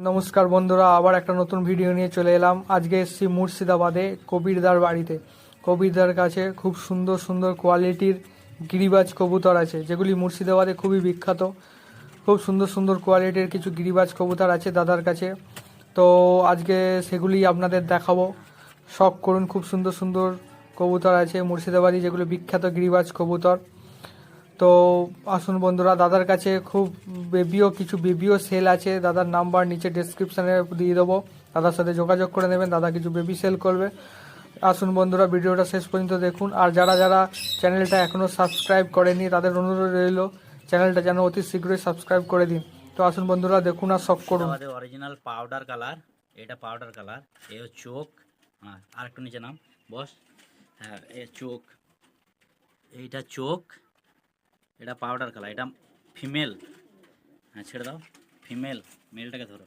নমস্কার বন্ধুরা, আবার একটা নতুন ভিডিও নিয়ে চলে এলাম। আজকে এসেছি মুর্শিদাবাদে কবিরদার বাড়িতে। কবিরদার কাছে খুব সুন্দর সুন্দর কোয়ালিটির গিরিবাজ কবুতর আছে, যেগুলি মুর্শিদাবাদে খুবই বিখ্যাত। খুব সুন্দর সুন্দর কোয়ালিটির কিছু গিরিবাজ কবুতর আছে দাদার কাছে। তো আজকে সেগুলি আপনাদের দেখাবো। শখ করুন, খুব সুন্দর সুন্দর কবুতর আছে মুর্শিদাবাদী, যেগুলো বিখ্যাত গিরিবাজ কবুতর। তো আসুন বন্ধুরা, দাদার কাছে খুব কিছু বেবিও সেল আছে। দাদার নাম্বার নিচে ডেসক্রিপশানে দিয়ে দেবো, দাদার সাথে যোগাযোগ করে নেবেন। দাদা কিছু বেবি সেল করবে। আসুন বন্ধুরা, ভিডিওটা শেষ পর্যন্ত দেখুন। আর যারা যারা চ্যানেলটা এখনও সাবস্ক্রাইব করেনি তাদের অনুরোধ রইল চ্যানেলটা যেন অতি শীঘ্রই সাবস্ক্রাইব করে দিন। তো আসুন বন্ধুরা, দেখুন আর শখ করুন। আমাদের অরিজিনাল পাউডার কালার, এটা পাউডার কালার, এ চোখ। আর একটু নিচে নাম বস। হ্যাঁ, এ চোখ, এইটা চোখ, এটা পাউডার কালার, এটা ফিমেল। হ্যাঁ ছেড়ে দাও, ফিমেল। মেলটাকে ধরো,